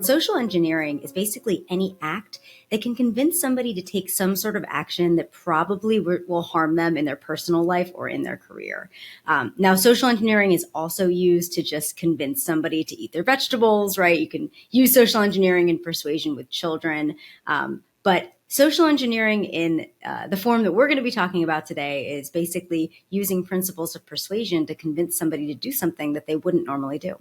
social engineering is basically any act that can convince somebody to take some sort of action that probably will harm them in their personal life or in their career. Now, social engineering is also used to just convince somebody to eat their vegetables, right? You can use social engineering and persuasion with children. But social engineering in the form that we're going to be talking about today is basically using principles of persuasion to convince somebody to do something that they wouldn't normally do.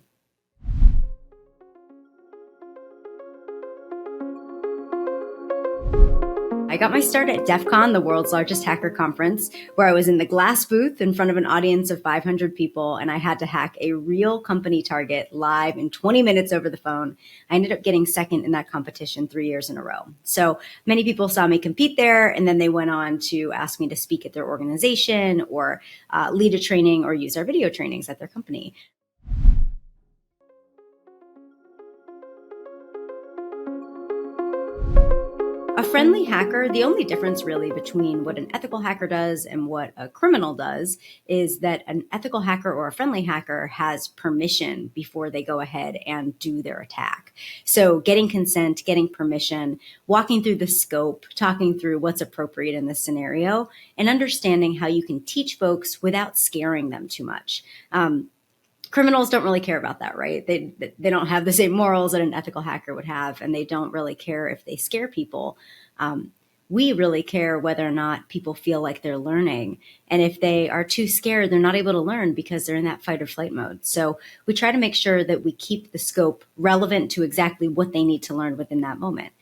I got my start at DEF CON, the world's largest hacker conference, where I was in the glass booth in front of an audience of 500 people, and I had to hack a real company target live in 20 minutes over the phone. I ended up getting second in that competition 3 years in a row. So many people saw me compete there, and then they went on to ask me to speak at their organization or lead a training or use our video trainings at their company. A friendly hacker, the only difference really between what an ethical hacker does and what a criminal does is that an ethical hacker or a friendly hacker has permission before they go ahead and do their attack. So getting consent, getting permission, walking through the scope, talking through what's appropriate in this scenario, and understanding how you can teach folks without scaring them too much. Criminals don't really care about that, right? They don't have the same morals that an ethical hacker would have, and they don't really care if they scare people. We really care whether or not people feel like they're learning. And if they are too scared, they're not able to learn because they're in that fight or flight mode. So we try to make sure that we keep the scope relevant to exactly what they need to learn within that moment,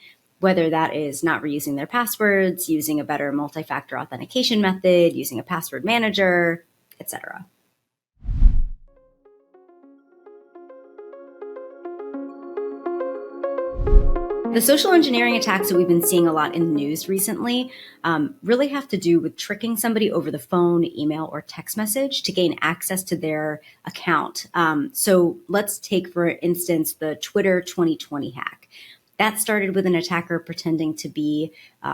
whether that is not reusing their passwords, using a better multi-factor authentication method, using a password manager, etc. The social engineering attacks that we've been seeing a lot in the news recently really have to do with tricking somebody over the phone, email, or text message to gain access to their account. So let's take, for instance, the Twitter 2020 hack. That started with an attacker pretending to be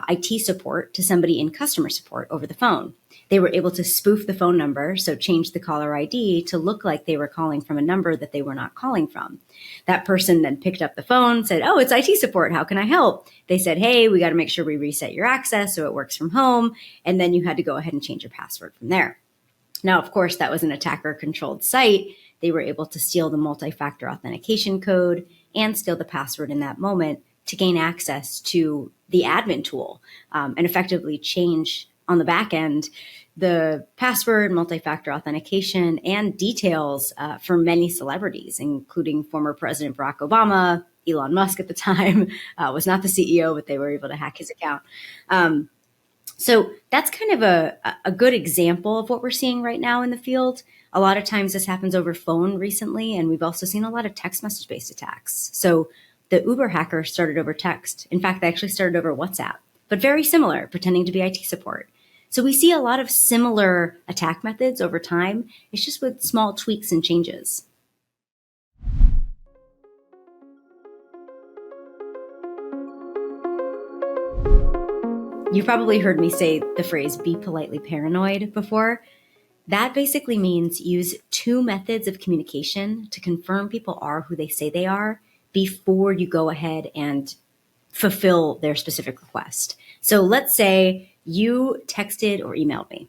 IT support to somebody in customer support over the phone. They were able to spoof the phone number, so change the caller ID to look like they were calling from a number that they were not calling from. That person then picked up the phone, said, "Oh, it's IT support. How can I help?" They said, "Hey, we got to make sure we reset your access so it works from home." And then you had to go ahead and change your password from there. Now, of course, that was an attacker-controlled site. They were able to steal the multi-factor authentication code and steal the password in that moment to gain access to the admin tool and effectively change on the back end the password, multi-factor authentication, and details for many celebrities, including former President Barack Obama. Elon Musk at the time was not the CEO, but they were able to hack his account. So that's kind of a good example of what we're seeing right now in the field. A lot of times this happens over phone recently, and we've also seen a lot of text message-based attacks. So the Uber hacker started over text. In fact, they actually started over WhatsApp, but very similar, pretending to be IT support. So we see a lot of similar attack methods over time. It's just with small tweaks and changes. You've probably heard me say the phrase "be politely paranoid" before. That basically means use two methods of communication to confirm people are who they say they are before you go ahead and fulfill their specific request. So let's say you texted or emailed me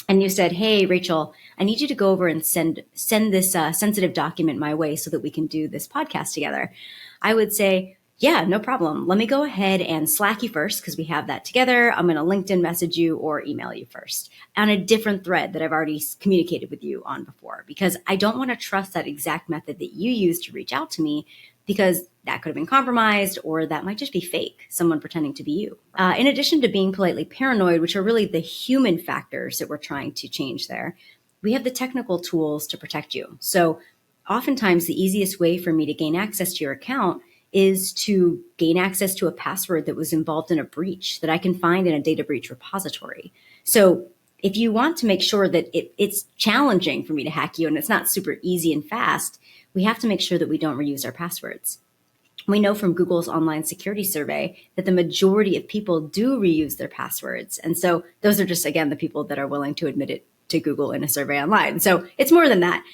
and you said, "Hey, Rachel, I need you to go over and send this sensitive document my way so that we can do this podcast together." I would say, "Yeah, no problem. Let me go ahead and Slack you first because we have that together. I'm going to LinkedIn message you or email you first on a different thread that I've already communicated with you on before, because I don't want to trust that exact method that you used to reach out to me, because that could have been compromised or that might just be fake, someone pretending to be you." In addition to being politely paranoid, which are really the human factors that we're trying to change there, we have the technical tools to protect you. So oftentimes the easiest way for me to gain access to your account is to gain access to a password that was involved in a breach that I can find in a data breach repository. So if you want to make sure that it's challenging for me to hack you and it's not super easy and fast, we have to make sure that we don't reuse our passwords. We know from Google's online security survey that the majority of people do reuse their passwords. And so those are just, again, the people that are willing to admit it to Google in a survey online. So it's more than that.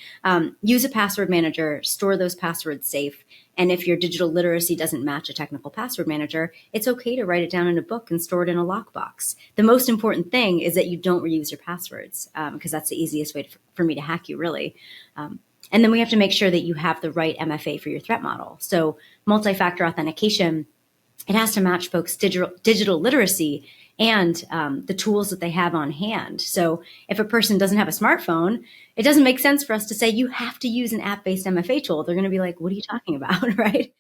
Use a password manager, store those passwords safe. And if your digital literacy doesn't match a technical password manager, it's okay to write it down in a book and store it in a lockbox. The most important thing is that you don't reuse your passwords, because that's the easiest way for me to hack you, really. And then we have to make sure that you have the right MFA for your threat model. So multi-factor authentication, it has to match folks' digital literacy and the tools that they have on hand. So if a person doesn't have a smartphone, it doesn't make sense for us to say you have to use an app-based MFA tool. They're going to be like, what are you talking about, right?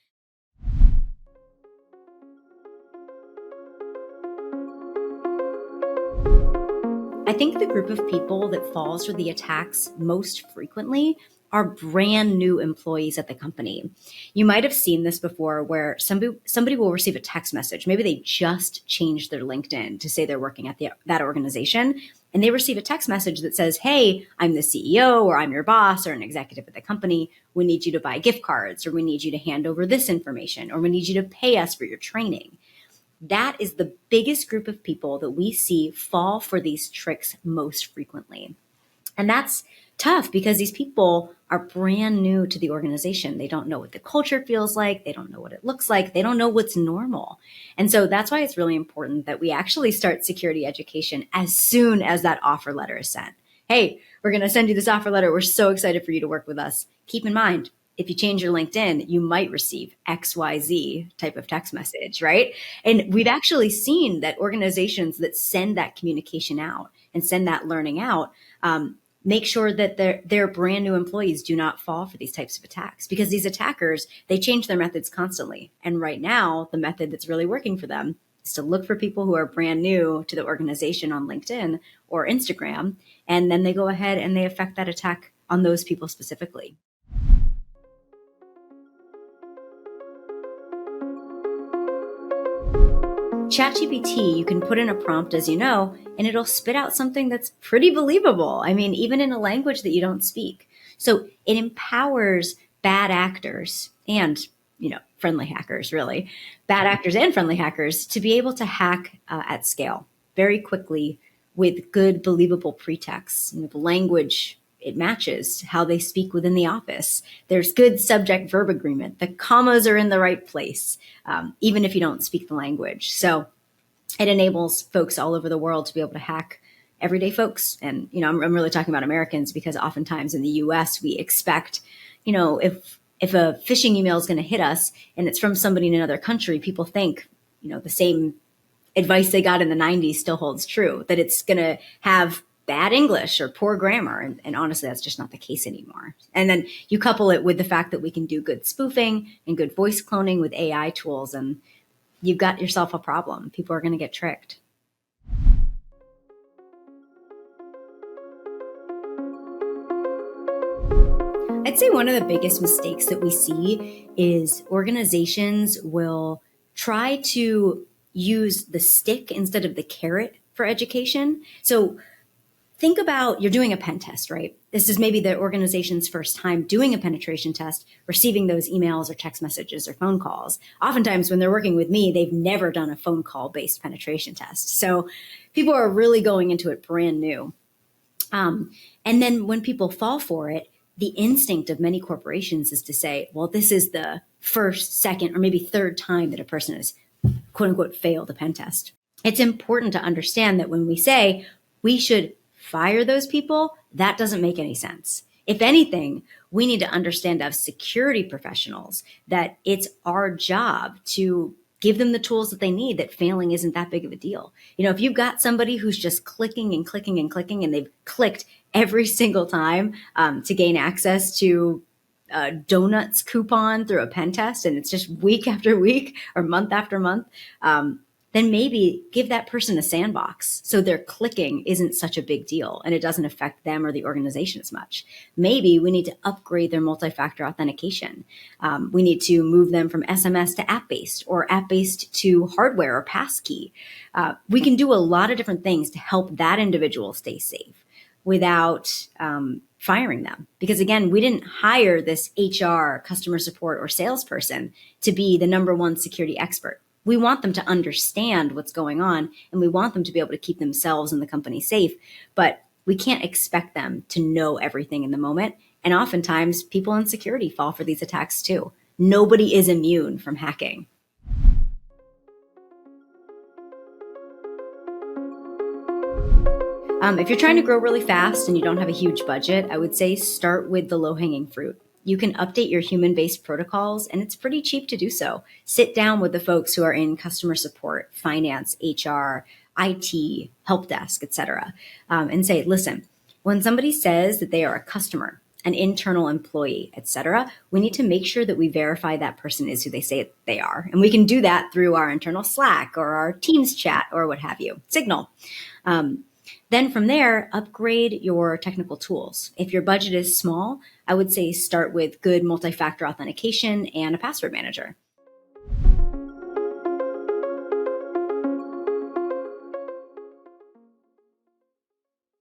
I think the group of people that falls for the attacks most frequently are brand new employees at the company. You might have seen this before where somebody will receive a text message. Maybe they just changed their LinkedIn to say they're working at that organization, and they receive a text message that says, hey, I'm the CEO, or I'm your boss, or an executive at the company. We need you to buy gift cards, or we need you to hand over this information, or we need you to pay us for your training. That is the biggest group of people that we see fall for these tricks most frequently. And that's tough because these people are brand new to the organization. They don't know what the culture feels like. They don't know what it looks like. They don't know what's normal. And so that's why it's really important that we actually start security education as soon as that offer letter is sent. Hey, we're going to send you this offer letter. We're so excited for you to work with us. Keep in mind, if you change your LinkedIn, you might receive XYZ type of text message, right? And we've actually seen that organizations that send that communication out and send that learning out, make sure that their brand new employees do not fall for these types of attacks, because these attackers, they change their methods constantly. And right now, the method that's really working for them is to look for people who are brand new to the organization on LinkedIn or Instagram, and then they go ahead and they effect that attack on those people specifically. ChatGPT, you can put in a prompt, as you know, and it'll spit out something that's pretty believable. I mean, even in a language that you don't speak. So it empowers bad actors and, friendly hackers, really, bad actors and friendly hackers to be able to hack at scale very quickly with good, believable pretexts. The language, it matches how they speak within the office. There's good subject-verb agreement. The commas are in the right place, even if you don't speak the language. So it enables folks all over the world to be able to hack everyday folks. And, I'm really talking about Americans, because oftentimes in the US, we expect, if a phishing email is going to hit us and it's from somebody in another country, people think, the same advice they got in the 90s still holds true, that it's going to have bad English or poor grammar. And honestly, that's just not the case anymore. And then you couple it with the fact that we can do good spoofing and good voice cloning with AI tools, and you've got yourself a problem. People are going to get tricked. I'd say one of the biggest mistakes that we see is organizations will try to use the stick instead of the carrot for education. So think about, you're doing a pen test, right? This is maybe the organization's first time doing a penetration test, receiving those emails or text messages or phone calls. Oftentimes when they're working with me, they've never done a phone call based penetration test. So people are really going into it brand new. And then when people fall for it, the instinct of many corporations is to say, well, this is the first, second, or maybe third time that a person has, quote unquote, failed a pen test. It's important to understand that when we say we should fire those people, that doesn't make any sense. If anything, we need to understand as security professionals that it's our job to give them the tools that they need, that failing isn't that big of a deal. If you've got somebody who's just clicking and clicking and clicking, and they've clicked every single time to gain access to a donuts coupon through a pen test, and it's just week after week or month after month, then maybe give that person a sandbox so their clicking isn't such a big deal and it doesn't affect them or the organization as much. Maybe we need to upgrade their multi-factor authentication. We need to move them from SMS to app-based, or app-based to hardware or passkey. We can do a lot of different things to help that individual stay safe without firing them. Because again, we didn't hire this HR, customer support, or salesperson to be the number one security expert. We want them to understand what's going on, and we want them to be able to keep themselves and the company safe. But We can't expect them to know everything in the moment. And oftentimes, people in security fall for these attacks too. Nobody is immune from hacking. If you're trying to grow really fast and you don't have a huge budget, I would say start with the low-hanging fruit. You can update your human-based protocols, and it's pretty cheap to do so. Sit down with the folks who are in customer support, finance, HR, IT, help desk, etc., and say, listen, when somebody says that they are a customer, an internal employee, etc., we need to make sure that we verify that person is who they say they are. And we can do that through our internal Slack or our Teams chat or what have you, Signal. Then from there, upgrade your technical tools. If your budget is small, I would say start with good multi-factor authentication and a password manager.